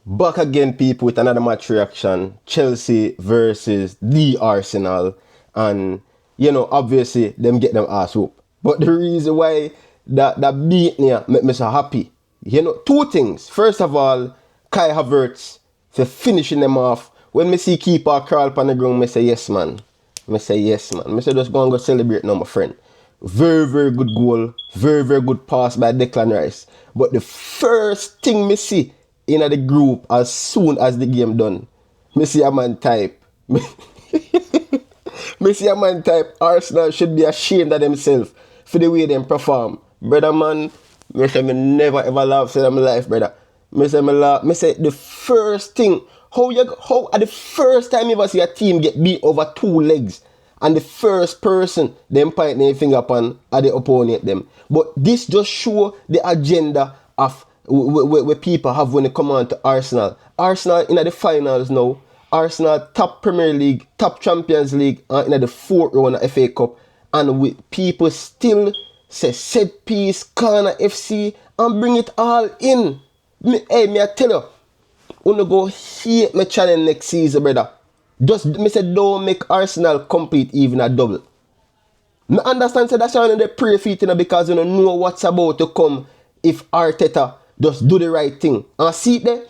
Back again, people, with another match reaction. Chelsea versus the Arsenal. And, obviously, them get them ass whoop. But the reason why that beat me make me so happy. Two things. First of all, Kai Haverts for finishing them off. When me see keeper crawl upon the ground, me say yes, man. Me say yes, man. Me say just go and go celebrate now, my friend. Very, very good goal. Very, very good pass by Declan Rice. But the first thing me see in the group as soon as the game done, me see a man type. me see a man type, Arsenal should be ashamed of themselves for the way them perform. Brother, man, me say me never ever laugh in my life, brother. Me say me laugh. Me say the first thing, how at the first time you ever see a team get beat over two legs, and the first person them point their finger upon are the opponent them. But this just show the agenda of where people have when they come on to Arsenal. Arsenal in the finals now. Arsenal top Premier League, top Champions League, in the fourth round of FA Cup. And people still say set piece, corner FC, and bring it all in. Me I tell you, wanna go hate my channel next season, brother. Just me say don't make Arsenal complete even a double. Me understand say that's why they pray for it, because you don't know what's about to come if Arteta just do the right thing. And see it there,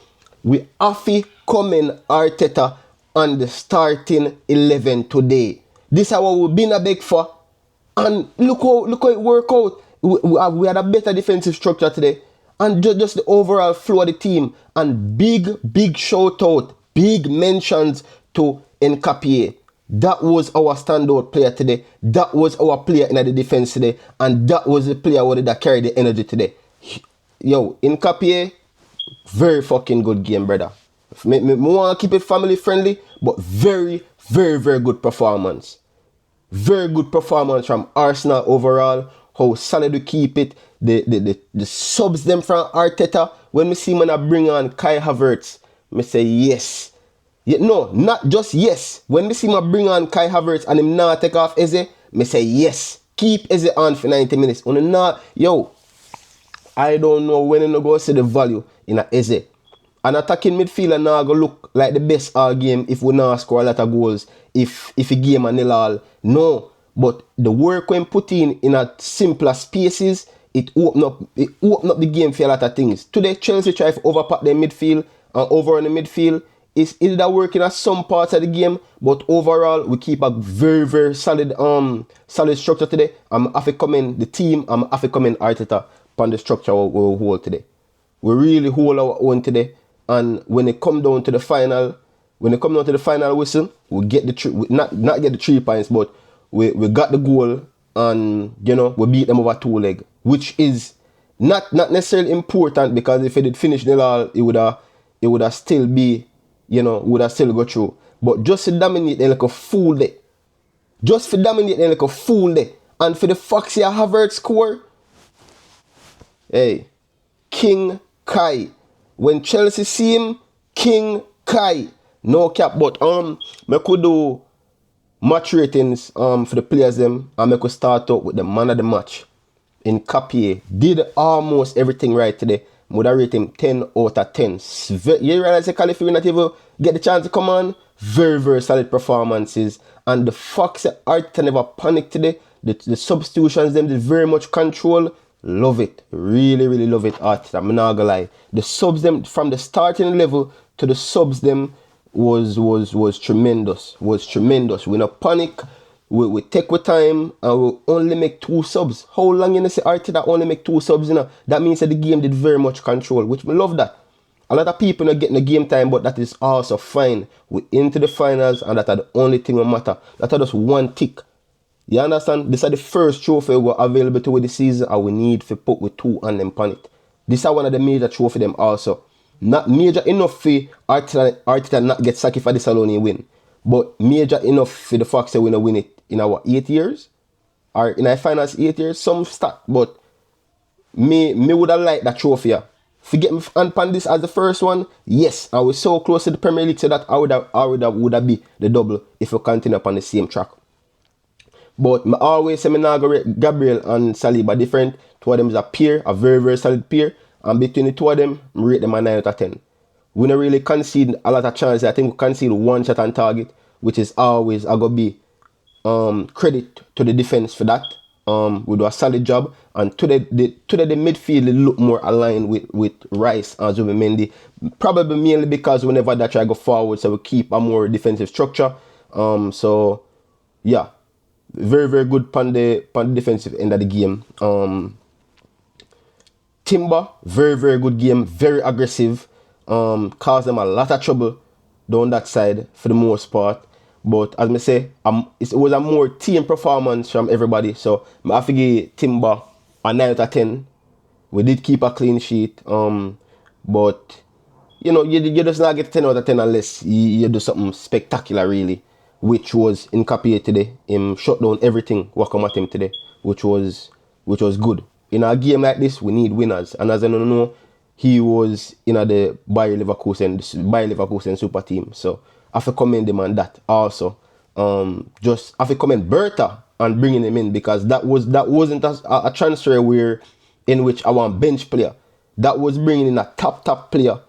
we have to come in Arteta on the starting 11 today. This is what we've been a beg for. And look how it work out. We had a better defensive structure today. And just the overall flow of the team. And big shout out, big mentions to Nkapie. That was our standout player today. That was our player in the defense today. And that was the player that carried the energy today. Yo, Nkapie, very fucking good game, brother. Me want to keep it family friendly, but very, very, very good performance. Very good performance from Arsenal overall. How solid we keep it. The subs them from Arteta. When we see man bring on Kai Havertz, me say yes. No, not just yes. When we see man bring on Kai Havertz and him not take off Eze, me say yes. Keep Eze on for 90 minutes. Yo, I don't know when you go see the value in a Eze. An attacking midfielder now go look like the best all game if we not score a lot of goals. If a game a nil all. No. But the work when put in a simpler spaces, it open up the game for a lot of things. Today Chelsea try to overpack their midfield and over in the midfield. It's that working at some parts of the game, but overall we keep a very, very solid structure today. I'm have to commend the team, I'm have to commend Arteta on the structure we hold today. We really hold our own today. And when it come down to the final, whistle, we get not get the 3 points, but we got the goal, and we beat them over two leg, which is not necessarily important, because if it did finish nil all, it would have still be, would have still go through. But just to dominate them like a fool there. And for the Foxy Havertz score, hey, King Kai. When Chelsea see him, King Kai. No cap, but me could do match ratings for the players them, and me could start out with the man of the match. Nkapie did almost everything right today. Would I rate him 10 out of 10. You realize if we not even get the chance to come on, very, very solid performances. And the Fox Arteta never panicked today. The substitutions them did very much control. Love it. Really, really love it, Arteta. I'm not gonna lie. The subs them from the starting level to the subs them was tremendous. We not panic. We take our time, and we only make 2 subs. How long you say Arteta only make 2 subs? That means that the game did very much control, which we love that. A lot of people not getting the game time, but that is also fine. We into the finals, and that are the only thing that matter. That are just one tick. You understand? This is the first trophy we're available to with the season, and we need to put with 2 on them on it. This is one of the major trophy them also. Not major enough for Arteta not get sacked for this alone win. But major enough for the Fox to win it in our 8 years. Or in our finals 8 years. Some stat. But me would have liked that trophy. Forget me and this as the first one. Yes, I was so close to the Premier League, so that I would have be the double if we continue upon the same track. But I always say me now Gabriel and Saliba different. Two of them is a pair, a very, very solid pair. And between the two of them, I rate them a 9 out of 10. We don't really concede a lot of chances. I think we concede one shot on target, which is always a go be credit to the defense for that. We do a solid job, and today the midfield look more aligned with Rice and Zubimendi, probably mainly because whenever they try to go forward, so we keep a more defensive structure. So yeah, very good on the defensive end of the game. Timber, very good game, very aggressive. Caused them a lot of trouble down that side for the most part. But as I say, it was a more team performance from everybody. So I have to give Timber a 9 out of 10. We did keep a clean sheet. But you just not get 10 out of 10 unless you do something spectacular really, which was in Capia today. Him shut down everything what come at him today, which was good. In a game like this, we need winners. And as I don't know, he was in the Bayer Leverkusen super team. So I have to commend him on that also. Just I have to commend Bertha on bringing him in, because that wasn't a transfer where in which I want bench player. That was bringing in a top player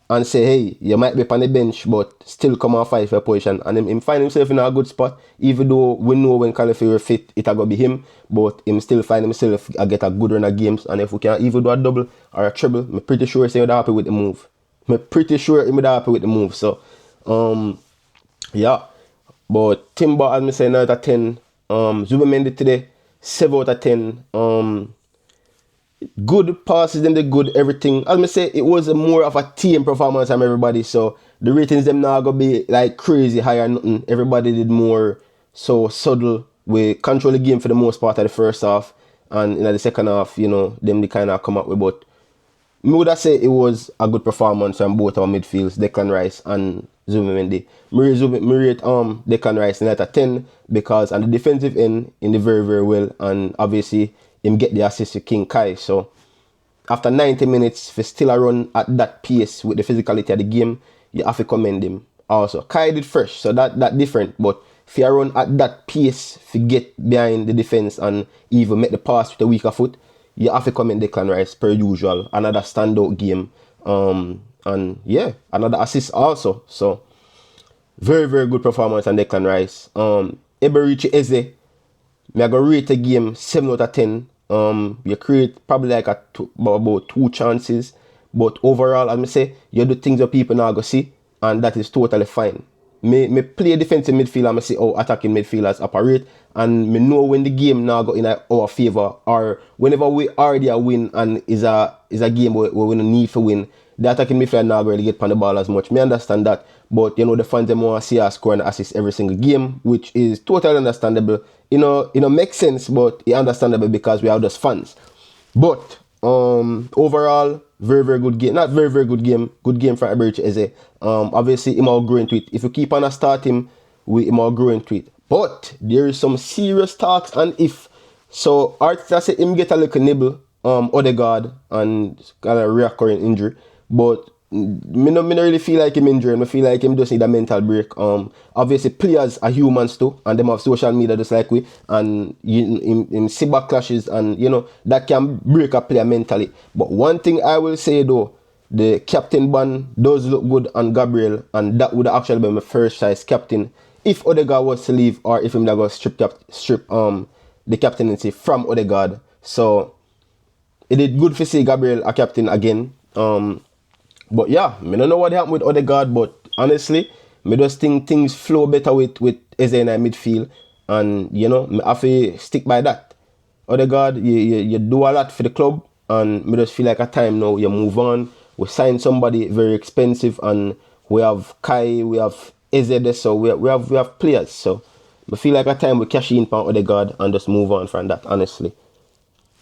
and say, hey, you might be on the bench, but still come and fight for a position. And him find himself in a good spot, even though we know when Calafiori fit, it'll go be him, but him still find himself get a good run of games. And if we can even do a double or a treble, I'm pretty sure he'll be happy with the move. So, yeah. But Timber, as I say, 9 out of 10. Zubimendi today, 7 out of 10. Good passes, them the good everything. As I say, it was more of a team performance from everybody. So the ratings them now gonna be like crazy high or nothing. Everybody did more so subtle. We control the game for the most part of the first half, and in the second half, them they kind of come up with. But me would have said it was a good performance from both our midfields, Declan Rice and Zubimendi. Me rate Declan Rice 9 out of 10 because on the defensive end, in the very well, and obviously him get the assist to King Kai. So after 90 minutes, for still a run at that pace with the physicality of the game, you have to commend him. Also, Kai did fresh, so that different. But if you run at that pace, to get behind the defense and even make the pass with a weaker foot, you have to commend Declan Rice per usual. Another standout game, and yeah, another assist also. So very good performance on Declan Rice. Eberichi Eze, I go rate the game 7 out of 10. You create probably like about 2 chances, but overall, as I say, you do things that people now go see, and that is totally fine. Me play defensive midfield and I see how attacking midfielders operate, and me know when the game now go in our favor, or whenever we already a win and is a game where we don't need to win, the attacking midfielder now really get on the ball as much. Me understand that, but the fans them want to see us score and assist every single game, which is totally understandable. It makes sense, but it's understandable because we are just fans. But overall, very good game. Not very good game. Good game for Haverts Eze. Obviously, him all growing to it. If you keep on a start him, him all growing to it. But there is some serious talks, and if so, Arteta said him get a little nibble, Odegaard, and kind of reoccurring injury. But me no really feel like him injured. I feel like him just need a mental break. Obviously players are humans too, and them have social media just like we, and in cyber clashes, and that can break a player mentally. But one thing I will say though, the captain band does look good on Gabriel, and that would actually be my first choice captain if Odegaard was to leave, or if him that was strip the captaincy from Odegaard. So it did good to see Gabriel a captain again. But yeah, I don't know what happened with Odegaard, but honestly, I just think things flow better with Eze in midfield, and I have to stick by that. Odegaard, you do a lot for the club, and I just feel like a time now you move on. We signed somebody very expensive, and we have Kai, we have Eze, so we have players. So I feel like a time we cash in on Odegaard and just move on from that, honestly.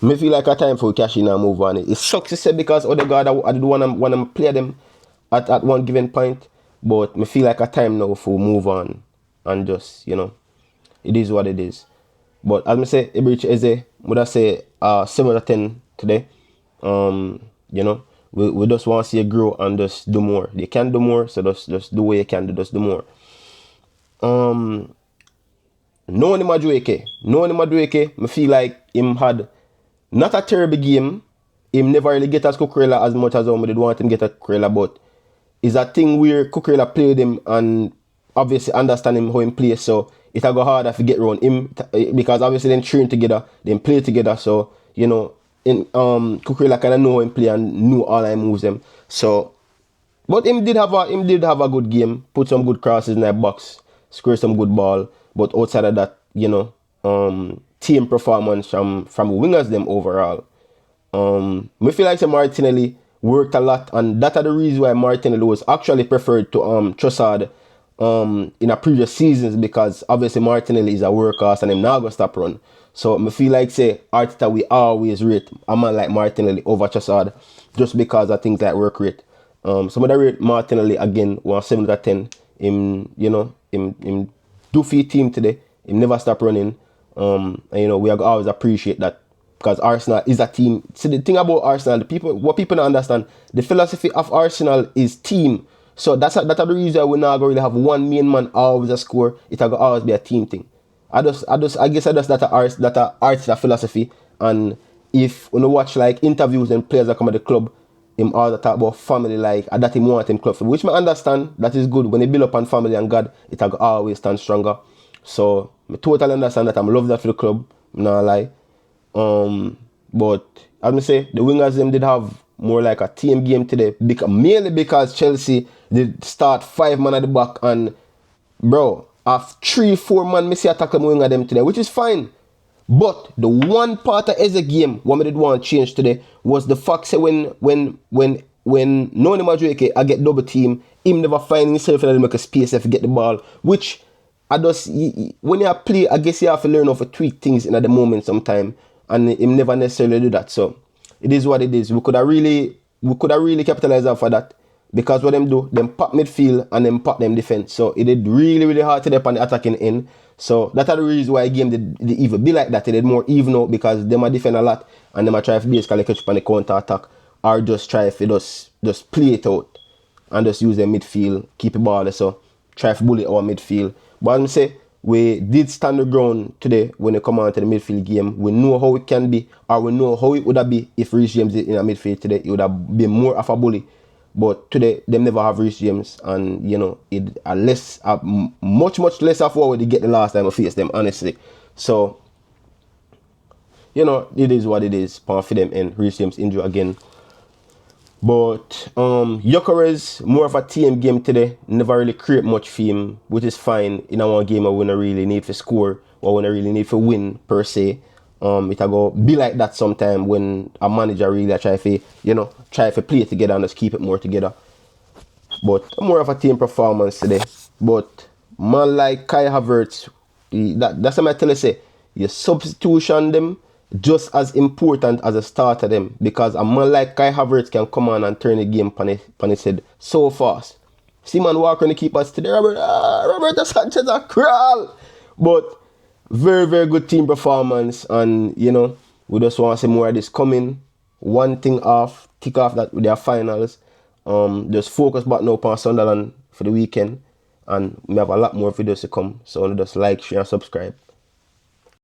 I feel like a time for cash in and move on. It sucks to say because Odegaard, I did want to play them at one given point, but I feel like a time now for move on and just, it is what it is. But as I say, Haverts Eze, would I say 7 out of 10 today. We just want to see it grow and just do more. They can do more, so just do what you can do, just do more. No one in Madueke, I feel like him had not a terrible game. Him never really get as Cucurella as much as I did want him get a Cucurella, but is a thing where Cucurella play with him and obviously understand him how he plays. So it'll go harder if you get around him because obviously they train together, they play together. So in Cucurella kind of know how he play and know all I moves them. So, but him did have a good game, put some good crosses in that box, score some good ball. But outside of that, team performance from wingers them overall. Me feel like say Martinelli worked a lot, and that are the reason why Martinelli was actually preferred to Trossard in a previous seasons because obviously Martinelli is a workhorse and him now go stop run. So me feel like say Arteta we always rate a man like Martinelli over Trossard just because of things like work rate. Some of the rate Martinelli again 7 out of 10. Him do for your team today. Him never stop running. And we always appreciate that because Arsenal is a team. See the thing about Arsenal, what people don't understand, the philosophy of Arsenal is team. So that's the reason why we're not going to really have one main man always a score. It'll always be a team thing. I guess that's that Arteta philosophy. And if you watch like interviews and players that come at the club, him all the talk about family like that him want him club for, which I understand that is good. When they build up on family and God, it'll always stand stronger. So I totally understand that. I'm love that for the club. I'm not lie. But as I say, the wingers them did have more like a team game today, mainly because Chelsea did start 5 man at the back and bro, have 3-4 man missy attack them winger them today, which is fine. But the one part of the game what I did want to change today was the fact that when Noni Madueke I get double team, him never find himself and make a space if he get the ball, which I just when you play, I guess you have to learn how to tweak things in at the moment sometime, and him never necessarily do that. So it is what it is. We could have really capitalized off for that because what them do, them pop midfield and them pop them defense. So it did really hard to them on the attacking end. So that's the reason why the game did even be like that. It did more even out because them are defend a lot and them are try to basically catch up on the counter attack or just try to just play it out and just use their midfield, keep the ball. So try to bully our midfield. But I say we did stand the ground today when it come on to the midfield game. We know how it can be, or we know how it would have been if Reece James did in a midfield today. It would have been more of a bully. But today, them never have Reece James, and it much less of what they get the last time I faced them, honestly. So, it is what it is. For them and Reece James injured again. But Gyökeres, more of a team game today. Never really create much for him, which is fine. In our game, I wouldn't really need to score or wouldn't really need to win per se. It'll go be like that sometime when a manager really try to play it together and just keep it more together. But more of a team performance today. But man like Kai Havertz, that's what I tell you say. Your substitution them just as important as a starter them because a man like Kai Havertz can come on and turn the game on his head so fast. See man walk on the keepers today, Roberto Sanchez a crawl. But very good team performance and we just want to see more of this coming. One thing off, tick off that with their finals. Just focus back now on Sunderland for the weekend and we have a lot more videos to come. So just like, share and subscribe.